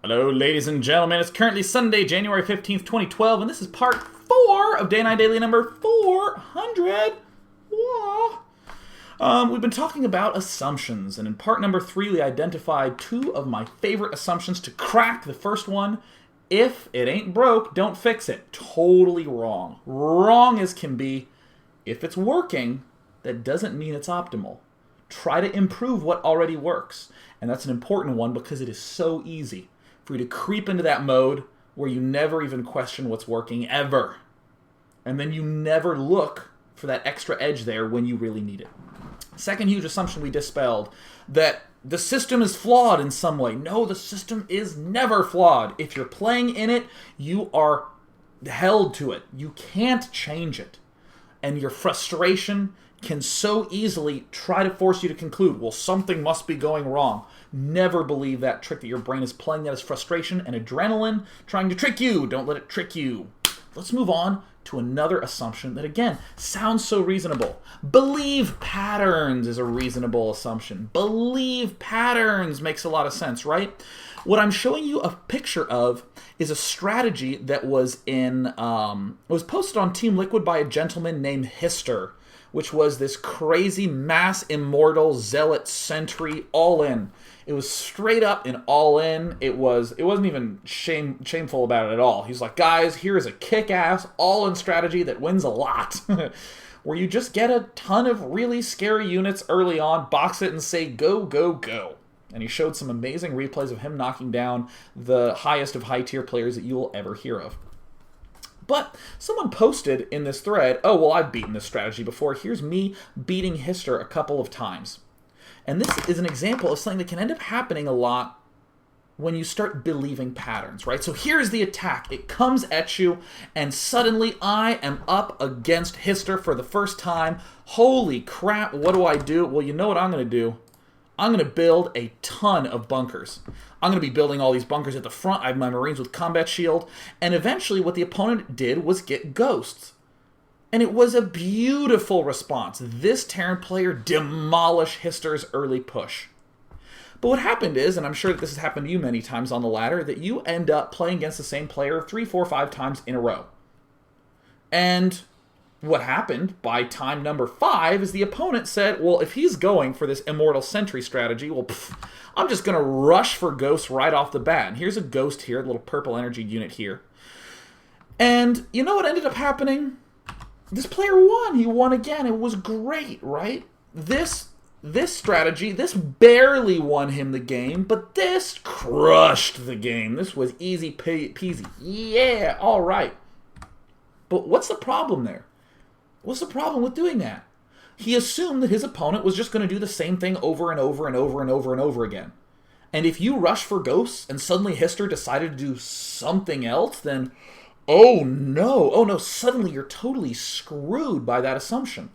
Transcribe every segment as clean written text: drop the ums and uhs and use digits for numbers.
Hello, ladies and gentlemen. It's currently Sunday, January 15th, 2012, and this is part 4 of Day 9 Daily number 400. We've been talking about assumptions, and in part number 3, we identified 2 of my favorite assumptions to crack. The first one, if it ain't broke, don't fix it. Totally wrong. Wrong as can be. If it's working, that doesn't mean it's optimal. Try to improve what already works. And that's an important one because it is so easy for you to creep into that mode where you never even question what's working ever. And then you never look for that extra edge there when you really need it. Second huge assumption we dispelled, that the system is flawed in some way. No, the system is never flawed. If you're playing in it, you are held to it. You can't change it. And your frustration can so easily try to force you to conclude, well, something must be going wrong. Never believe that trick that your brain is playing that as frustration and adrenaline trying to trick you. Don't let it trick you. Let's move on to another assumption that, again, sounds so reasonable. Believe patterns is a reasonable assumption. Believe patterns makes a lot of sense, right? What I'm showing you a picture of is a strategy that was was posted on Team Liquid by a gentleman named Hister, which was this crazy mass immortal zealot sentry all-in. It was straight up an all-in. It wasn't even shameful about it at all. He's like, guys, here is a kick-ass all-in strategy that wins a lot. Where you just get a ton of really scary units early on, box it and say, go, go, go. And he showed some amazing replays of him knocking down the highest of high-tier players that you will ever hear of. But someone posted in this thread, oh, well, I've beaten this strategy before. Here's me beating Hister a couple of times. And this is an example of something that can end up happening a lot when you start believing patterns, right? So here's the attack. It comes at you, and suddenly I am up against Hister for the first time. Holy crap, what do? Well, you know what I'm going to do? I'm going to build a ton of bunkers. I'm going to be building all these bunkers at the front. I have my Marines with combat shield. And eventually what the opponent did was get ghosts. And it was a beautiful response. This Terran player demolished Hister's early push. But what happened is, and I'm sure that this has happened to you many times on the ladder, that you end up playing against the same player 3, 4, 5 times in a row. And what happened by time number 5 is the opponent said, well, if he's going for this Immortal Sentry strategy, well, I'm just going to rush for ghosts right off the bat. And here's a ghost here, a little purple energy unit here. And you know what ended up happening? This player won. He won again. It was great, right? This strategy, this barely won him the game, but this crushed the game. This was easy peasy. Yeah, all right. But what's the problem there? What's the problem with doing that? He assumed that his opponent was just going to do the same thing over and over and over and over and over again. And if you rush for ghosts and suddenly Hister decided to do something else, then oh no, suddenly you're totally screwed by that assumption.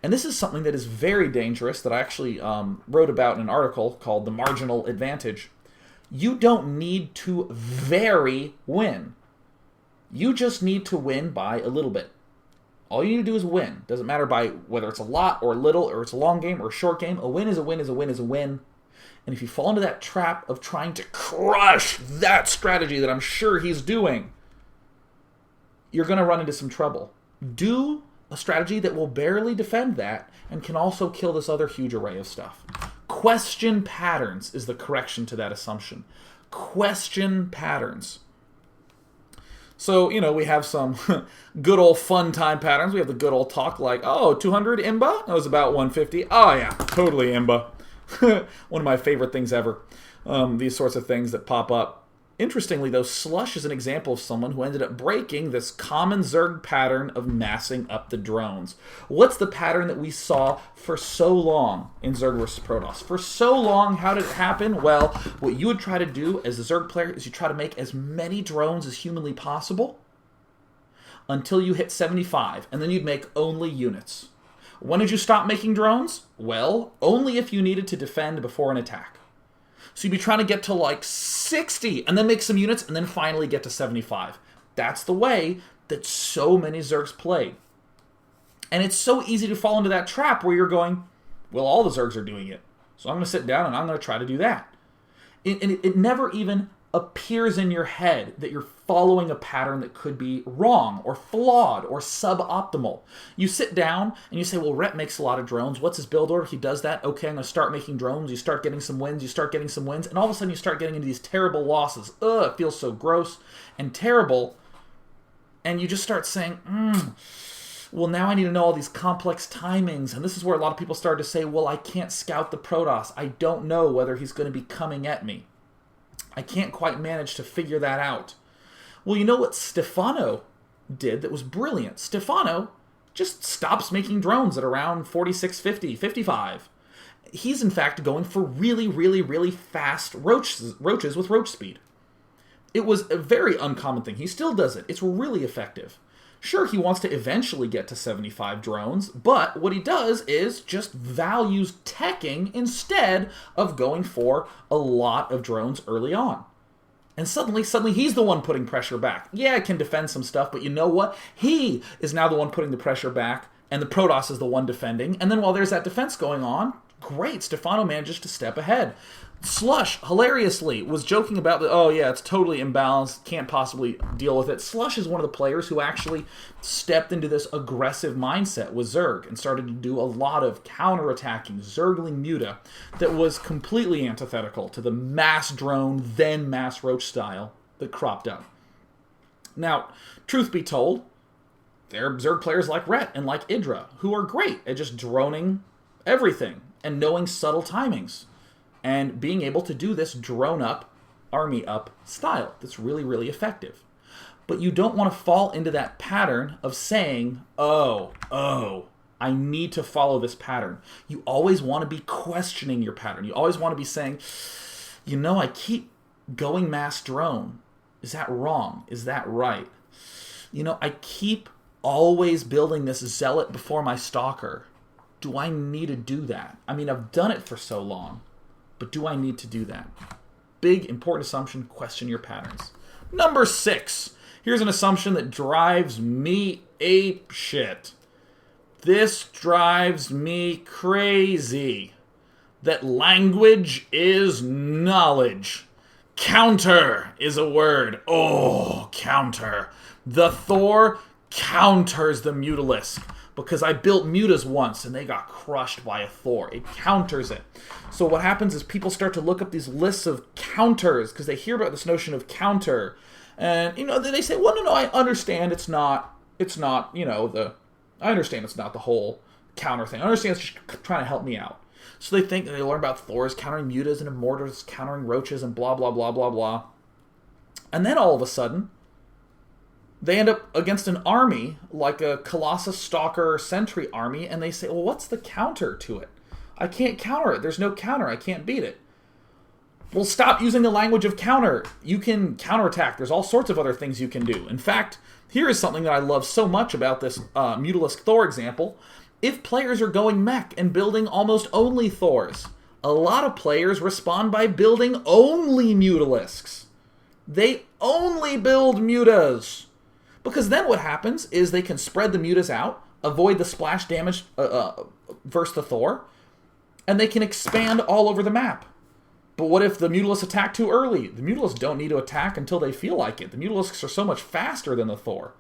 And this is something that is very dangerous that I actually wrote about in an article called The Marginal Advantage. You don't need to win. You just need to win by a little bit. All you need to do is win. Doesn't matter by whether it's a lot or little or it's a long game or a short game. A win is a win is a win is a win. And if you fall into that trap of trying to crush that strategy that I'm sure he's doing, you're going to run into some trouble. Do a strategy that will barely defend that and can also kill this other huge array of stuff. Question patterns is the correction to that assumption. Question patterns. So, we have some good old fun time patterns. We have the good old talk like, oh, 200 Imba? That was about 150. Oh, yeah, totally Imba. One of my favorite things ever. These sorts of things that pop up. Interestingly, though, Slush is an example of someone who ended up breaking this common Zerg pattern of massing up the drones. What's the pattern that we saw for so long in Zerg vs. Protoss? For so long, how did it happen? Well, what you would try to do as a Zerg player is you try to make as many drones as humanly possible until you hit 75, and then you'd make only units. When did you stop making drones? Well, only if you needed to defend before an attack. So you'd be trying to get to like 60 and then make some units and then finally get to 75. That's the way that so many Zergs play. And it's so easy to fall into that trap where you're going, well, all the Zergs are doing it. So I'm going to sit down and I'm going to try to do that. It never even appears in your head that you're following a pattern that could be wrong or flawed or suboptimal. You sit down and you say, well, Rhett makes a lot of drones. What's his build order? He does that. Okay, I'm going to start making drones. You start getting some wins. And all of a sudden you start getting into these terrible losses. Ugh, it feels so gross and terrible. And you just start saying, well, now I need to know all these complex timings. And this is where a lot of people start to say, well, I can't scout the Protoss. I don't know whether he's going to be coming at me. I can't quite manage to figure that out. Well, you know what Stefano did that was brilliant? Stefano just stops making drones at around 46, 50, 55. He's, in fact, going for really, really, really fast roaches with roach speed. It was a very uncommon thing. He still does it. It's really effective. Sure, he wants to eventually get to 75 drones, but what he does is just values teching instead of going for a lot of drones early on. And suddenly he's the one putting pressure back. Yeah, it can defend some stuff, but you know what? He is now the one putting the pressure back, and the Protoss is the one defending. And then while there's that defense going on, great, Stefano manages to step ahead. Slush, hilariously, was joking about the, oh yeah, it's totally imbalanced, can't possibly deal with it. Slush is one of the players who actually stepped into this aggressive mindset with Zerg and started to do a lot of counterattacking, Zergling Muta, that was completely antithetical to the mass drone, then mass roach style that cropped up. Now, truth be told, there are Zerg players like Rhett and like Idra who are great at just droning everything and knowing subtle timings. And being able to do this drone up, army up style that's really, really effective. But you don't want to fall into that pattern of saying, oh, I need to follow this pattern. You always want to be questioning your pattern. You always want to be saying, you know, I keep going mass drone. Is that wrong? Is that right? You know, I keep always building this zealot before my stalker. Do I need to do that? I mean, I've done it for so long. But do I need to do that? Big, important assumption, question your patterns. Number 6. Here's an assumption that drives me ape shit. This drives me crazy. That language is knowledge. Counter is a word. Oh, counter. The Thor counters the Mutalisk. Because I built mutas once and they got crushed by a Thor. It counters it. So what happens is people start to look up these lists of counters because they hear about this notion of counter. And, you know, they say, well, no, I understand it's not, you know, I understand it's not the whole counter thing. I understand it's just trying to help me out. So they think that they learn about Thors countering mutas and immortals countering roaches and blah, blah, blah, blah, blah. And then all of a sudden, they end up against an army, like a Colossus Stalker Sentry army, and they say, well, what's the counter to it? I can't counter it. There's no counter. I can't beat it. Well, stop using the language of counter. You can counterattack. There's all sorts of other things you can do. In fact, here is something that I love so much about this Mutalisk Thor example. If players are going mech and building almost only Thors, a lot of players respond by building only Mutalisks. They only build mutas. Because then what happens is they can spread the mutas out, avoid the splash damage versus the Thor, and they can expand all over the map. But what if the Mutalisks attack too early? The Mutalisks don't need to attack until they feel like it. The Mutalisks are so much faster than the Thor.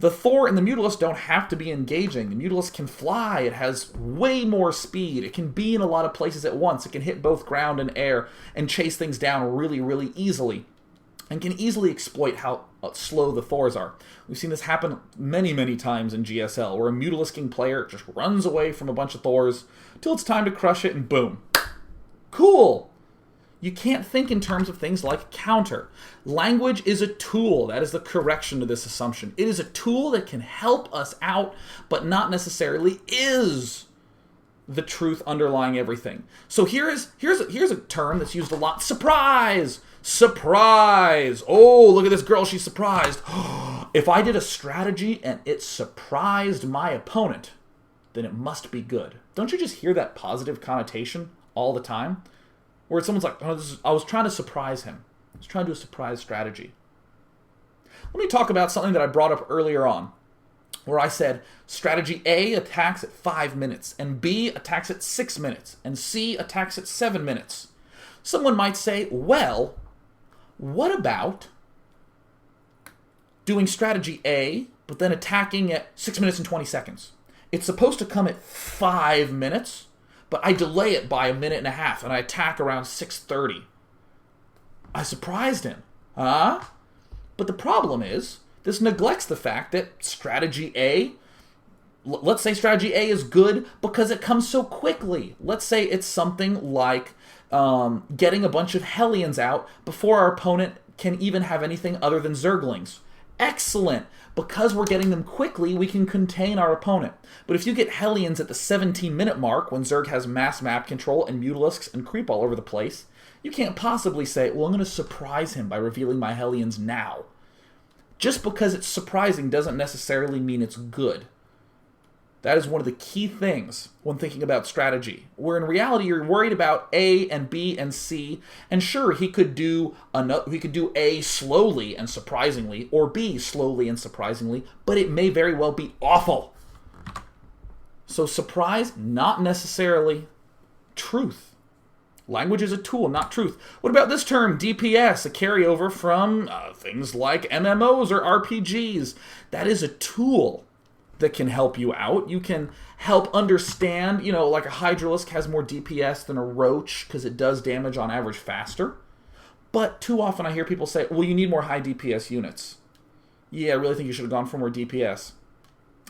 The Thor and the Mutalisk don't have to be engaging. The Mutalisk can fly. It has way more speed. It can be in a lot of places at once. It can hit both ground and air and chase things down really, really easily. And can easily exploit how slow the Thors are. We've seen this happen many, many times in GSL, where a Mutalisking player just runs away from a bunch of Thors till it's time to crush it, and boom. Cool! You can't think in terms of things like counter. Language is a tool. That is the correction to this assumption. It is a tool that can help us out, but not necessarily is the truth underlying everything. So here's a term that's used a lot. Surprise! Surprise! Oh, look at this girl, she's surprised. If I did a strategy and it surprised my opponent, then it must be good. Don't you just hear that positive connotation all the time? Where someone's like, oh, I was trying to surprise him. I was trying to do a surprise strategy. Let me talk about something that I brought up earlier on, where I said strategy A attacks at 5 minutes, and B attacks at 6 minutes, and C attacks at 7 minutes. Someone might say, well, What about doing strategy A, but then attacking at 6 minutes and 20 seconds? It's supposed to come at 5 minutes, but I delay it by a minute and a half, and I attack around 6:30. I surprised him. Huh? But the problem is, this neglects the fact that strategy A, let's say strategy A is good because it comes so quickly. Let's say it's something like getting a bunch of Hellions out before our opponent can even have anything other than Zerglings. Excellent! Because we're getting them quickly, we can contain our opponent. But if you get Hellions at the 17-minute mark, when Zerg has mass map control and Mutalisks and creep all over the place, you can't possibly say, well, I'm going to surprise him by revealing my Hellions now. Just because it's surprising doesn't necessarily mean it's good. That is one of the key things when thinking about strategy, where in reality you're worried about A and B and C, and sure, he could do A slowly and surprisingly, or B slowly and surprisingly, but it may very well be awful. So surprise, not necessarily truth. Language is a tool, not truth. What about this term, DPS, a carryover from things like MMOs or RPGs? That is a tool that can help you out. You can help understand, like a Hydralisk has more DPS than a Roach because it does damage on average faster. But too often I hear people say, well, you need more high DPS units. Yeah, I really think you should have gone for more DPS.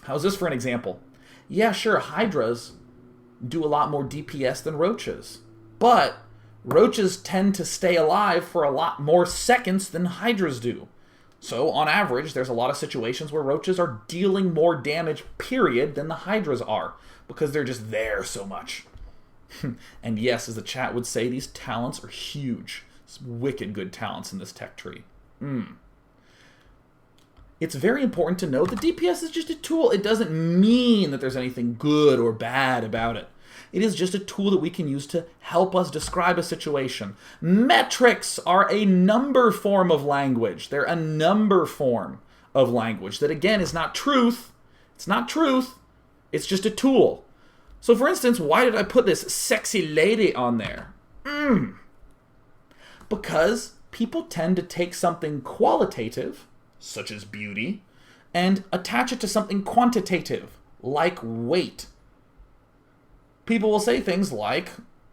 How's this for an example? Yeah, sure, Hydras do a lot more DPS than Roaches. But Roaches tend to stay alive for a lot more seconds than Hydras do. So, on average, there's a lot of situations where Roaches are dealing more damage, period, than the Hydras are, because they're just there so much. And yes, as the chat would say, these talents are huge. Some wicked good talents in this tech tree. It's very important to know that DPS is just a tool. It doesn't mean that there's anything good or bad about it. It is just a tool that we can use to help us describe a situation. Metrics are a number form of language. They're a number form of language that, again, is not truth. It's not truth. It's just a tool. So, for instance, why did I put this sexy lady on there? Because people tend to take something qualitative, such as beauty, and attach it to something quantitative, like weight. People will say things like,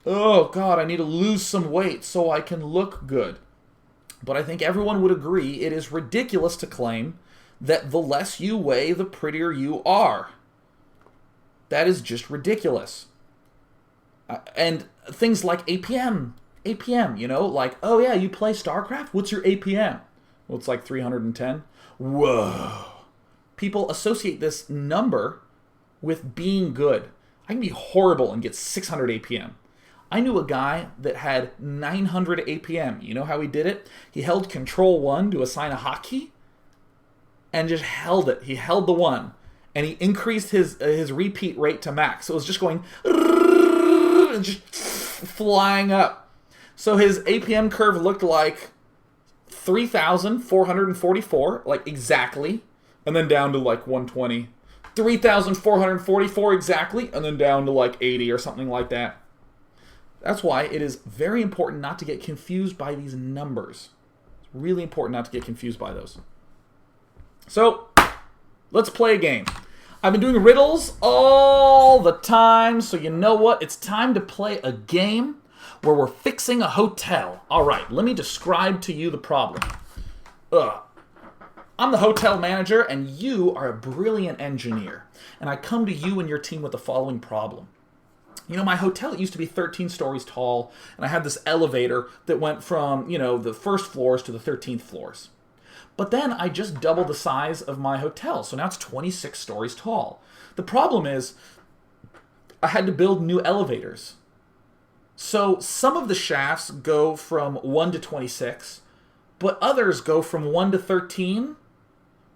oh God, I need to lose some weight so I can look good. But I think everyone would agree it is ridiculous to claim that the less you weigh, the prettier you are. That is just ridiculous. And things like APM, like, oh yeah, you play StarCraft? What's your APM? Well, it's like 310. Whoa. People associate this number with being good. I can be horrible and get 600 APM. I knew a guy that had 900 APM. You know how he did it? He held Control-1 to assign a hotkey and just held it. He held the 1. And he increased his repeat rate to max. So it was just going and just flying up. So his APM curve looked like 3,444, like exactly, and then down to like 120. 3,444 exactly, and then down to like 80 or something like that. That's why it is very important not to get confused by these numbers. It's really important not to get confused by those. So, let's play a game. I've been doing riddles all the time, so you know what? It's time to play a game where we're fixing a hotel. All right, let me describe to you the problem. I'm the hotel manager, and you are a brilliant engineer. And I come to you and your team with the following problem. My hotel used to be 13 stories tall, and I had this elevator that went from, the first floors to the 13th floors. But then I just doubled the size of my hotel, so now it's 26 stories tall. The problem is, I had to build new elevators. So some of the shafts go from 1 to 26, but others go from 1 to 13,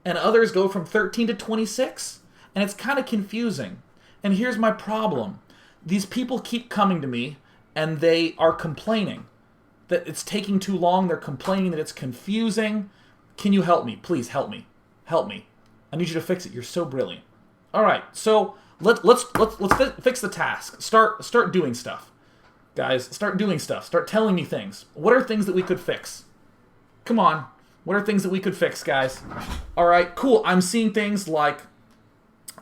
and others go from 13 to 26, and it's kind of confusing. And here's my problem. These people keep coming to me, and they are complaining that it's taking too long. They're complaining that it's confusing. Can you help me? Please help me. Help me. I need you to fix it. You're so brilliant. All right, so let's fix the task. Start doing stuff. Guys, start doing stuff. Start telling me things. What are things that we could fix? Come on. What are things that we could fix, guys? All right, cool. I'm seeing things like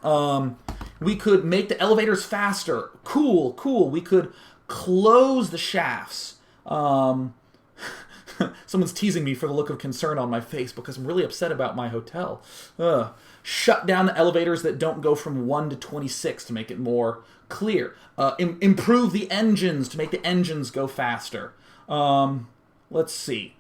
we could make the elevators faster. Cool. We could close the shafts. Someone's teasing me for the look of concern on my face because I'm really upset about my hotel. Shut down the elevators that don't go from 1 to 26 to make it more clear. Improve the engines to make the engines go faster. Let's see.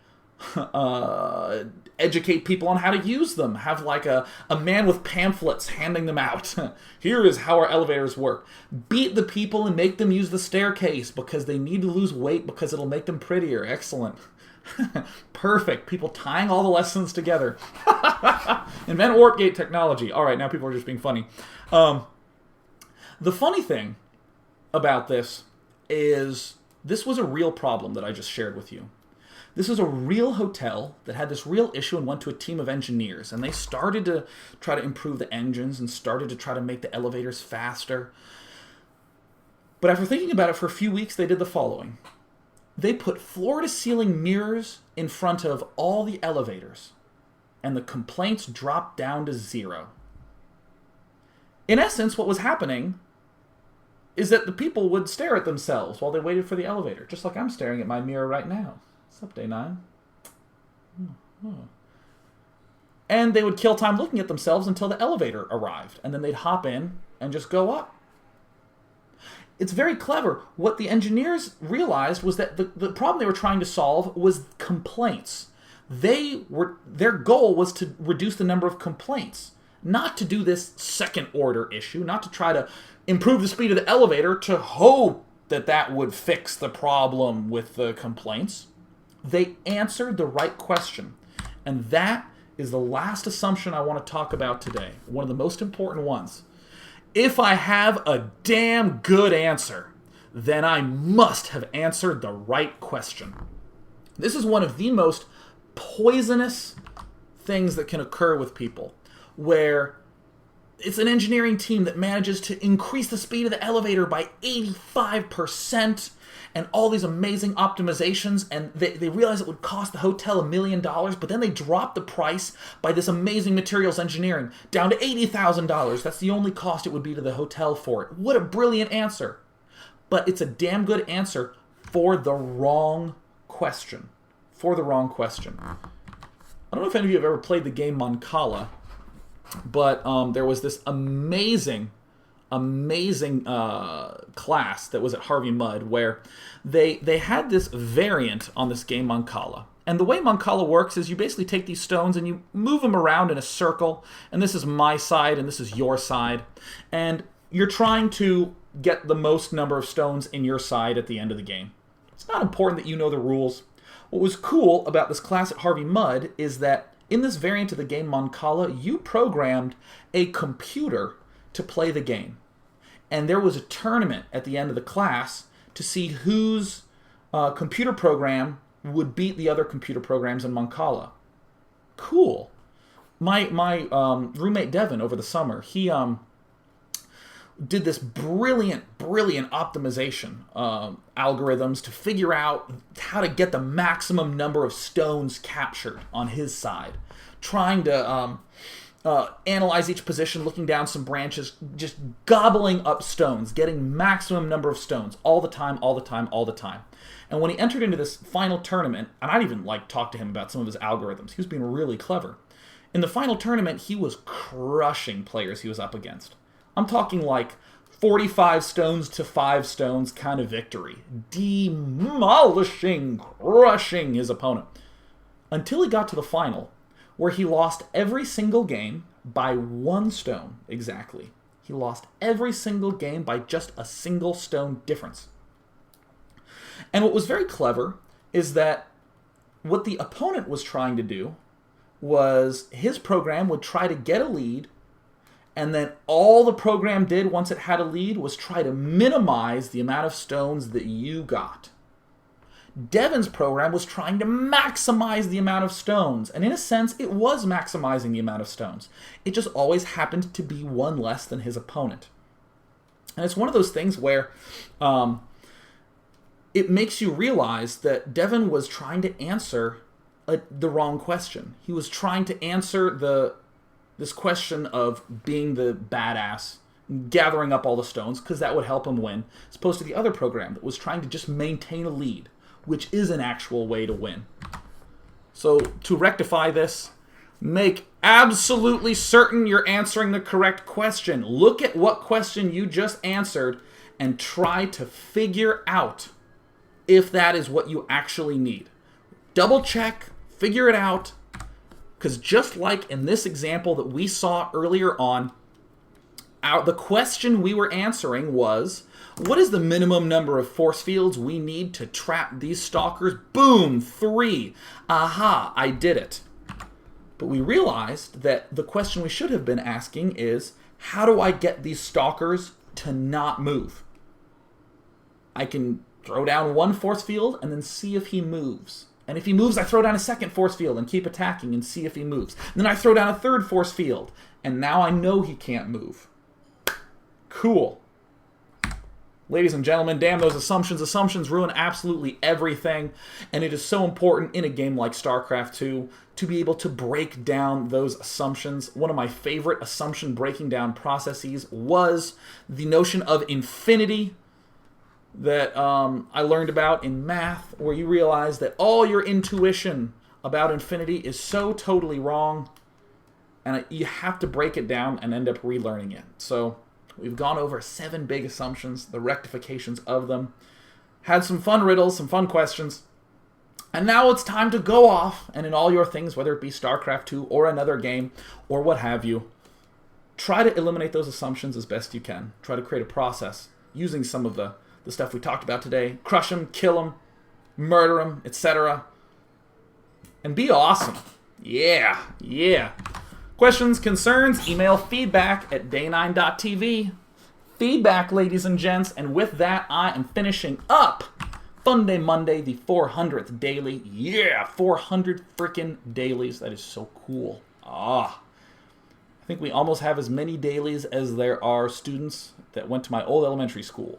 Educate people on how to use them. Have like a man with pamphlets handing them out. Here is how our elevators work. Beat the people and make them use the staircase because they need to lose weight because it'll make them prettier. Excellent. Perfect. People tying all the lessons together. Invent warp gate technology. All right, now people are just being funny. The funny thing about this is this was a real problem that I just shared with you. This is a real hotel that had this real issue and went to a team of engineers. And they started to try to improve the engines and started to try to make the elevators faster. But after thinking about it for a few weeks, they did the following. They put floor-to-ceiling mirrors in front of all the elevators. And the complaints dropped down to 0. In essence, what was happening is that the people would stare at themselves while they waited for the elevator. Just like I'm staring at my mirror right now. What's up, Day 9? And they would kill time looking at themselves until the elevator arrived. And then they'd hop in and just go up. It's very clever. What the engineers realized was that the problem they were trying to solve was complaints. Their goal was to reduce the number of complaints. Not to do this second order issue. Not to try to improve the speed of the elevator to hope that would fix the problem with the complaints. They answered the right question. And that is the last assumption I want to talk about today. One of the most important ones. If I have a damn good answer, then I must have answered the right question. This is one of the most poisonous things that can occur with people, where it's an engineering team that manages to increase the speed of the elevator by 85%, and all these amazing optimizations, and they realize it would cost the hotel $1 million, but then they drop the price by this amazing materials engineering down to $80,000. That's the only cost it would be to the hotel for it. What a brilliant answer. But it's a damn good answer for the wrong question. For the wrong question. I don't know if any of you have ever played the game Mancala, but there was this amazing class that was at Harvey Mudd where they had this variant on this game Mancala. And the way Mancala works is you basically take these stones and you move them around in a circle, and this is my side and this is your side, and you're trying to get the most number of stones in your side at the end of the game. It's not important that you know the rules. What was cool about this class at Harvey Mudd is that in this variant of the game Mancala, you programmed a computer to play the game. And there was a tournament at the end of the class to see whose computer program would beat the other computer programs in Mancala. Cool. My roommate Devin over the summer, he did this brilliant optimization algorithms to figure out how to get the maximum number of stones captured on his side. Trying to analyze each position, looking down some branches, just gobbling up stones, getting maximum number of stones all the time. And when he entered into this final tournament, and I'd even talk to him about some of his algorithms, he was being really clever. In the final tournament, he was crushing players he was up against. I'm talking 45 stones to 5 stones kind of victory. Demolishing, crushing his opponent. Until he got to the final, where he lost every single game by 1 stone exactly. He lost every single game by just a single stone difference. And what was very clever is that what the opponent was trying to do was his program would try to get a lead, and then all the program did once it had a lead was try to minimize the amount of stones that you got. Devin's program was trying to maximize the amount of stones, and in a sense, it was maximizing the amount of stones. It just always happened to be 1 less than his opponent. And it's one of those things where it makes you realize that Devin was trying to answer the wrong question. He was trying to answer this question of being the badass, gathering up all the stones, because that would help him win, as opposed to the other program that was trying to just maintain a lead, which is an actual way to win. So to rectify this, make absolutely certain you're answering the correct question. Look at what question you just answered and try to figure out if that is what you actually need. Double check, figure it out, because just like in this example that we saw earlier on, the question we were answering was, what is the minimum number of force fields we need to trap these stalkers? Boom, 3. Aha, I did it. But we realized that the question we should have been asking is, how do I get these stalkers to not move? I can throw down one force field and then see if he moves. And if he moves, I throw down a second force field and keep attacking and see if he moves. And then I throw down a third force field, and now I know he can't move. Cool. Ladies and gentlemen, damn those assumptions. Assumptions ruin absolutely everything, and it is so important in a game like StarCraft 2 to be able to break down those assumptions. One of my favorite assumption breaking down processes was the notion of infinity that I learned about in math, where you realize that all your intuition about infinity is so totally wrong, and you have to break it down and end up relearning it. So we've gone over 7 big assumptions, the rectifications of them, had some fun riddles, some fun questions, and now it's time to go off and in all your things, whether it be StarCraft 2 or another game or what have you, try to eliminate those assumptions as best you can. Try to create a process using some of the stuff we talked about today. Crush them, kill them, murder them, etc. And be awesome. Yeah. Questions, concerns, email feedback@day9.tv. Feedback, ladies and gents. And with that, I am finishing up Fun Day Monday, the 400th daily. Yeah, 400 freaking dailies. That is so cool. I think we almost have as many dailies as there are students that went to my old elementary school.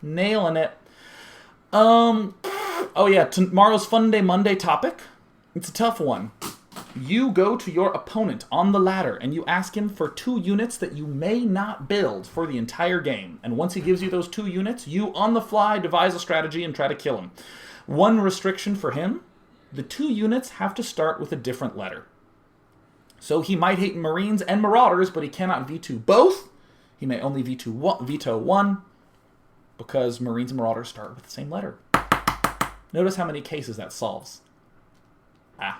Nailing it. Oh yeah, tomorrow's Fun Day Monday topic. It's a tough one. You go to your opponent on the ladder and you ask him for 2 units that you may not build for the entire game. And once he gives you those 2 units, you on the fly devise a strategy and try to kill him. One restriction for him, the 2 units have to start with a different letter. So he might hate Marines and Marauders, but he cannot veto both. He may only veto one, because Marines and Marauders start with the same letter. Notice how many cases that solves. And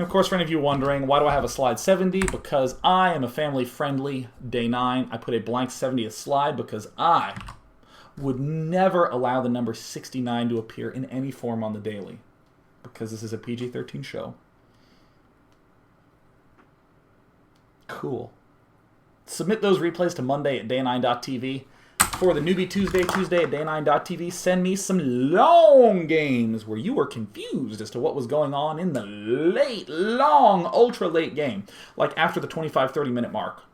of course, for any of you wondering, why do I have a slide 70? Because I am a family-friendly Day 9. I put a blank 70th slide because I would never allow the number 69 to appear in any form on the daily, because this is a PG-13 show. Cool. Submit those replays to Monday at day9.tv. For the Newbie Tuesday at day9.tv, send me some long games where you were confused as to what was going on in the late, long, ultra-late game, like after the 25-30 minute mark.